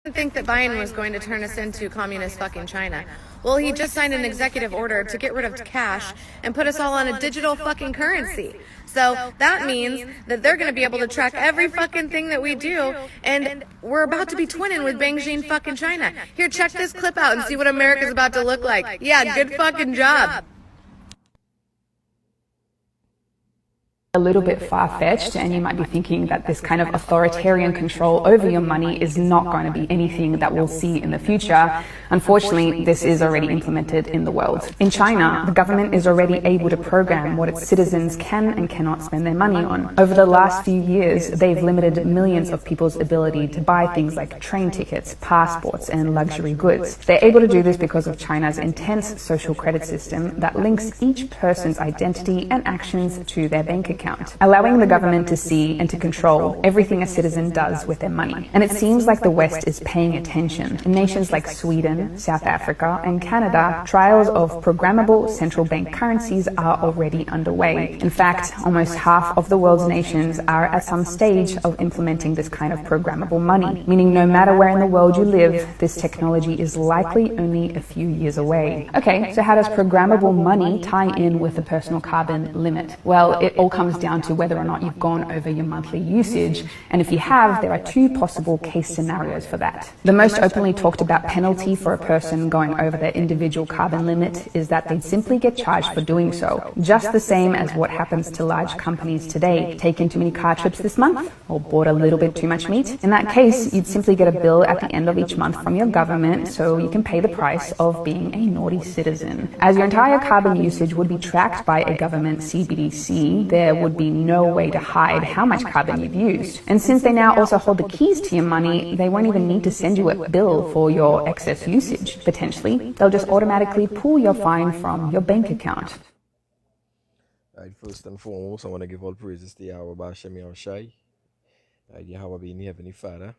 didn't think that Biden was going to turn us into communist fucking China. Well, he just signed an executive order to get rid of cash and put us all on a digital fucking currency. So that means that they're going to be able to track every fucking thing that we do, and we're about to be twinning with Beijing fucking China. Here, check this clip out and see what America's about to look like. Yeah, good fucking job. A little bit far-fetched, and you might be thinking that this kind of authoritarian control over your money is not going to be anything that we'll see in the future. Unfortunately, this is already implemented in the world. In China, the government is already able to program what its citizens can and cannot spend their money on. Over the last few years, they've limited millions of people's ability to buy things like train tickets, passports, and luxury goods. They're able to do this because of China's intense social credit system that links each person's identity and actions to their bank account, allowing the government to see and to control everything a citizen does with their money. And it seems like the West is paying attention. In nations like Sweden, South Africa, and Canada, trials of programmable central bank currencies are already underway. In fact, almost half of the world's nations are at some stage of implementing this kind of programmable money, meaning no matter where in the world you live, this technology is likely only a few years away. Okay, so how does programmable money tie in with the personal carbon limit? Well, it all comes down to whether or not you've gone over your monthly usage, and if you have, there are two possible case scenarios for that. The most openly talked about penalty for a person going over their individual carbon limit is that they'd simply get charged for doing so, just the same as what happens to large companies today. Taken too many car trips this month, or bought a little bit too much meat? In that case, you'd simply get a bill at the end of each month from your government, so you can pay the price of being a naughty citizen. As your entire carbon usage would be tracked by a government CBDC, there would be no way to hide how much carbon you've used. And since they now also hold the keys to your money, they won't even need to send you a bill for your excess usage, potentially. They'll just automatically pull your fine from your bank account. Right, first and foremost, I want to give all praises to Yahweh Bashem Yahushai. Yahweh being Heavenly Father,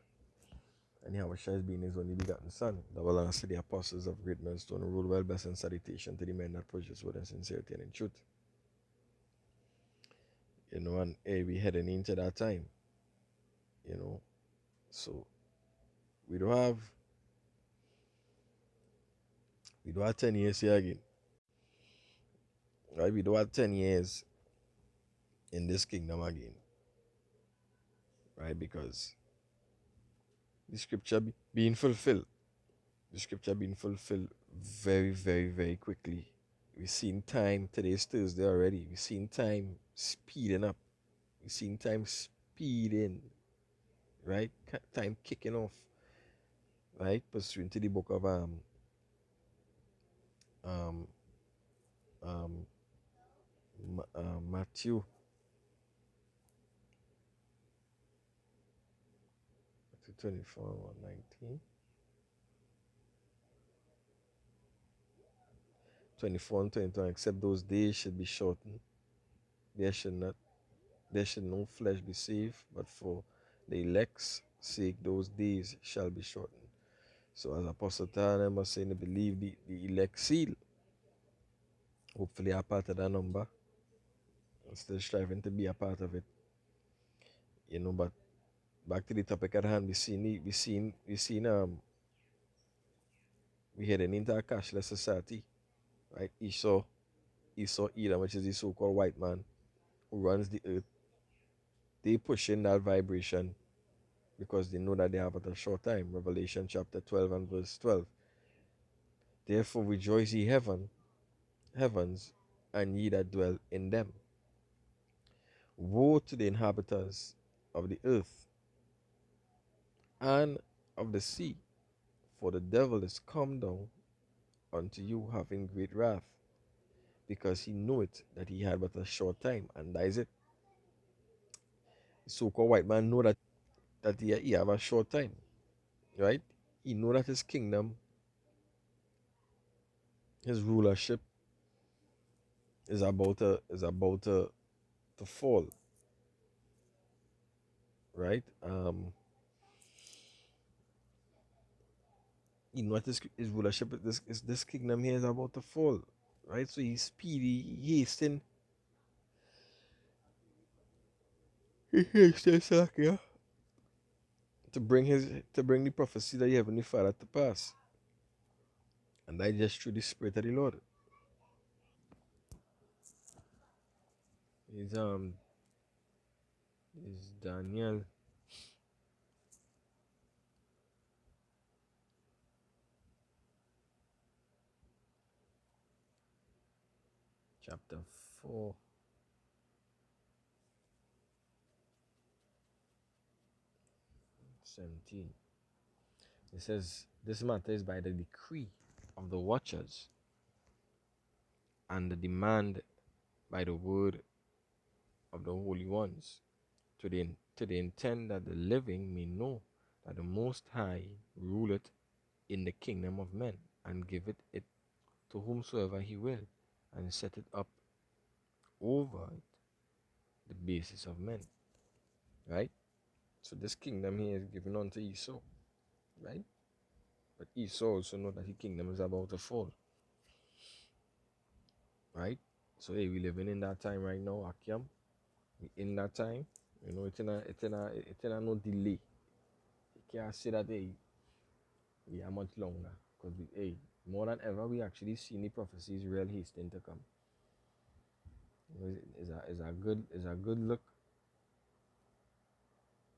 and Yahweh Shai being His only begotten Son. That will answer the apostles of great millstone, rule well, blessing, and salutation to the men that purchase with in sincerity and in truth. And we heading into that time, so we don't have 10 years here again, right? We don't have 10 years in this kingdom again, right? Because the scripture being fulfilled, very, very, very quickly. We've seen time, today's Thursday already, we've seen time speeding up, we've seen time speeding, right? Time kicking off, right? Pursuant to the book of Matthew 24, 19. 24 and 22, except those days should be shortened. There should no flesh be saved, but for the elect's sake, those days shall be shortened. So as Apostle Tana was saying, to believe the elect seal. Hopefully are part of that number. I'm still striving to be a part of it. But back to the topic at hand, we heading into a cashless society. Right? Esau Edom, which is the so-called white man who runs the earth, they pushing that vibration because they know that they have at a short time. Revelation chapter 12 and verse 12. Therefore rejoice ye heavens, and ye that dwell in them. Woe to the inhabitants of the earth and of the sea, for the devil is come down unto you having great wrath, because he knoweth that he had but a short time, and that is it. The so-called white man know that he have a short time, right? He know that his kingdom, his rulership is about to fall, right? You know what his rulership, this kingdom here is about to fall, right? So he's speedy, he hasting, yeah, to bring the prophecy that you Heavenly Father to pass. And that just through the Spirit of the Lord. Is is Daniel chapter 4, 17. It says, this matter is by the decree of the watchers and the demand by the word of the holy ones, to the intent that the living may know that the Most High ruleth in the kingdom of men, and giveth it to whomsoever he will, and set it up over the basis of men. Right? So this kingdom here is given unto Esau, right? But Esau also know that his kingdom is about to fall. Right? So hey, we living in that time right now, Akiam. We in that time. You know, it's in a no delay. You can't say that hey, we are much longer. Because we hey, more than ever we actually see the prophecies real hastening to come. You know, it's a good look,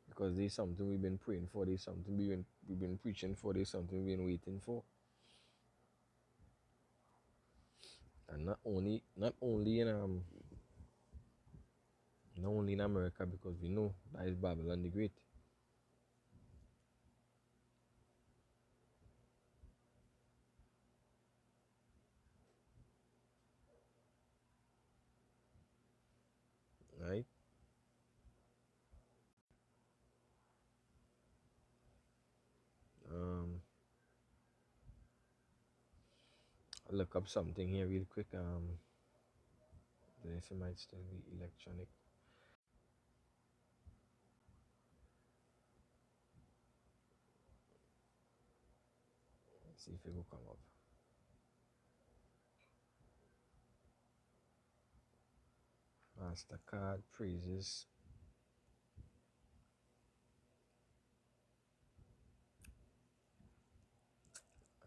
because there's something we've been praying for, there's something we've been preaching for, there's something we've been waiting for. And not only in America, because we know that is Babylon the Great. Right? I'll look up something here real quick. If it might still be electronic. Let's see if it will come up. MasterCard praises.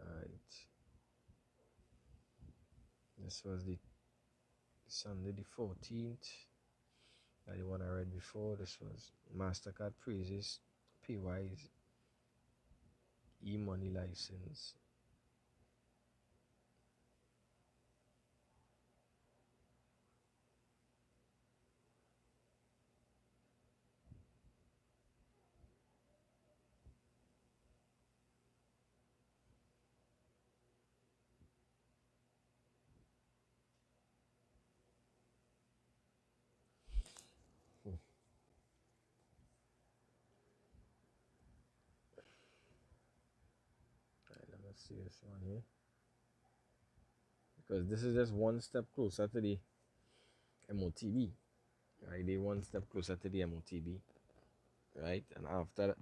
Alright. This was the Sunday the 14th. That the one I read before. This was MasterCard praises PY's e-money license. Alright, let me see this one here. Because this is just one step closer to the MOTB. Right? They one step closer to the MOTB. Right? And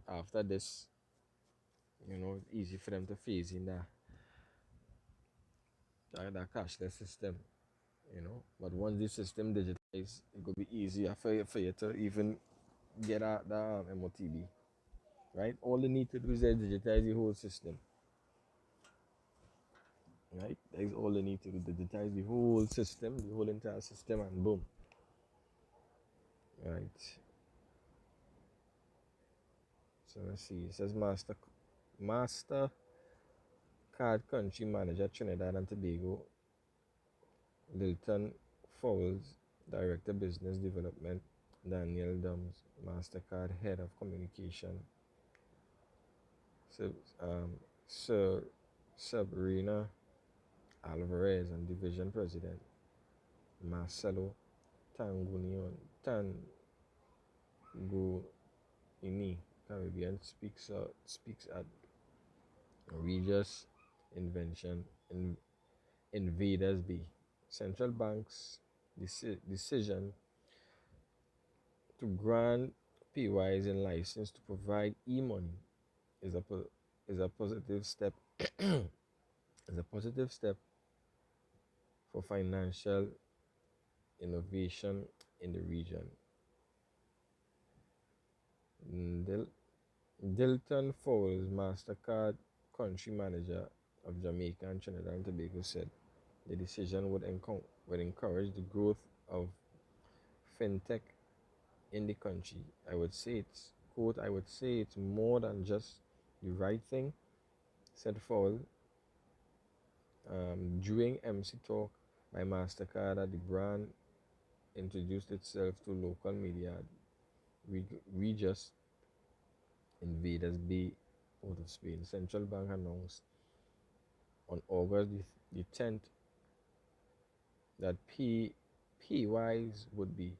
after this, you know, it's easy for them to phase in that cashless system. You know, but once the system digitized, it will be easier for you to even get out the MOTB. Right? All they need to do is digitize the whole system. Right? That is all they need to do, digitize the whole system, the whole entire system, and boom. Right. So let's see. It says Master Card Country Manager, Trinidad and Tobago, Lilton Fowles, Director Business Development, Daniel Dums, MasterCard Head of Communication, Sir Sabrina Alvarez, and Division President Marcelo Tanguini Caribbean speaks at Regis Invention Invaders Bay. Central Bank's decision to grant PYs a license to provide e-money is a positive step is a positive step for financial innovation in the region. Dilton Fowles, MasterCard country manager of Jamaica and Trinidad and Tobago, said the decision would encourage the growth of fintech in the country. I would say it's more than just the right thing, said Fowle during MC Talk by MasterCard at the brand introduced itself to local media. We just invaders Bay out of Spain. Central Bank announced on August the 10th that PYs would be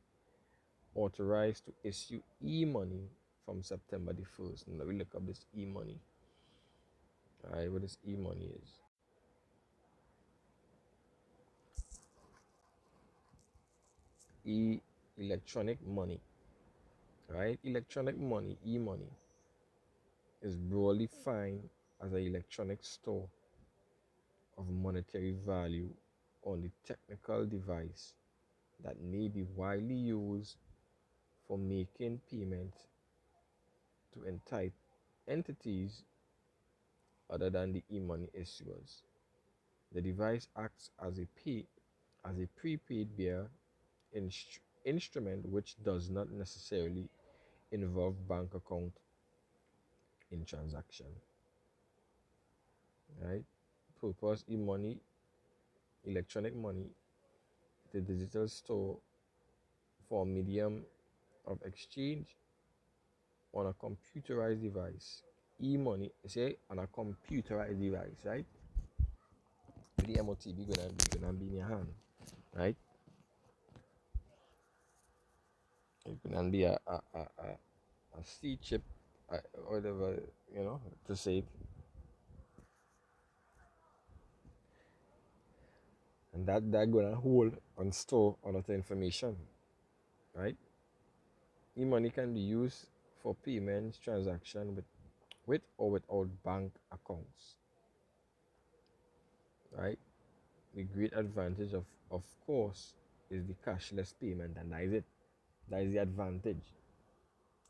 authorized to issue e-money from September the 1st. Now we look up this e-money. Alright, what this e-money is. Electronic money. Right? Electronic money, e-money, is broadly defined as an electronic store of monetary value on the technical device that may be widely used for making payments to entities other than the e-money issuers. The device acts as a prepaid bearer instrument which does not necessarily involve bank account in transaction. Right? Purpose e-money, electronic money, the digital store for a medium of exchange on a computerized device. E-money, say on a computerized device, right? The MOTB gonna be in your hand, right? It can be a C chip, or whatever, to say, and that gonna hold and store all of the information, right? E-money can be used for payments transaction with or without bank accounts, right? The great advantage of course is the cashless payment, and that is it. That is the advantage,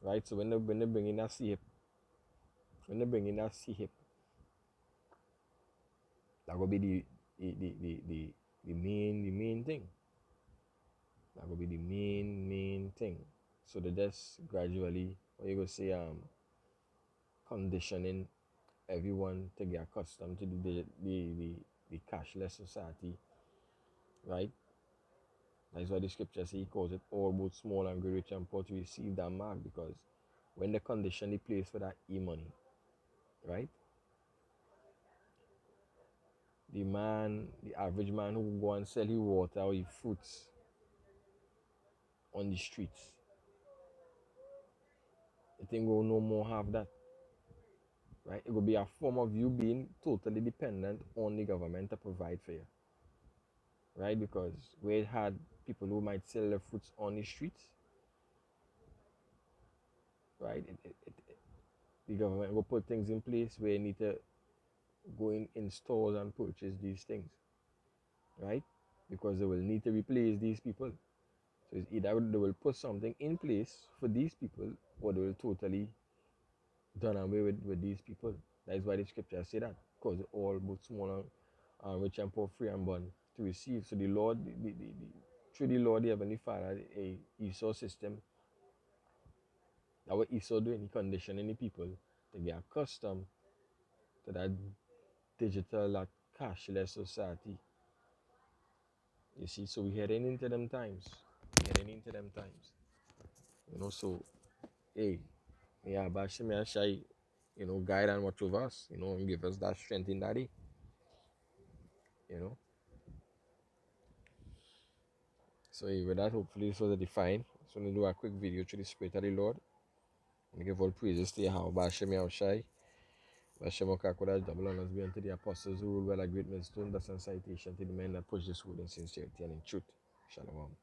right? So when they bring in a CHIP, when they bring in a CHIP, that will be the main thing. That will be the main thing. So they just gradually, what you go say, conditioning everyone to get accustomed to the cashless society, right? That's why the scripture says he calls it all both small and great, rich and poor to receive that mark, because when they condition the place for that e-money, right? The average man who go and sell his water or his fruits on the streets, I think we'll no more have that. Right? It will be a form of you being totally dependent on the government to provide for you. Right? Because we had people who might sell their fruits on the streets, right? The government will put things in place where you need to go in stores and purchase these things, right? Because they will need to replace these people. So it's either they will put something in place for these people, or they will totally done away with these people. That is why the scripture say that, because all both small and rich and poor, free and born to receive. So the Lord, through the Lord, the Heavenly Father, a Esau system, that what Esau doing, he conditioning the people to get accustomed to that digital, that cashless society. You see, so we're heading into them times. So, hey, yeah, Bashim Shai, guide and watch over us, and give us that strength in that day, you know. So with that, hopefully this was a define. So I'm going to do a quick video to the Spirit of the Lord. And give all praises to Yahweh Bashem Yahushai. Bashem Okakoda, double honors be unto the apostles who rule well a great millstone, thus and citation to the men that push this word in sincerity and in truth. Shalom.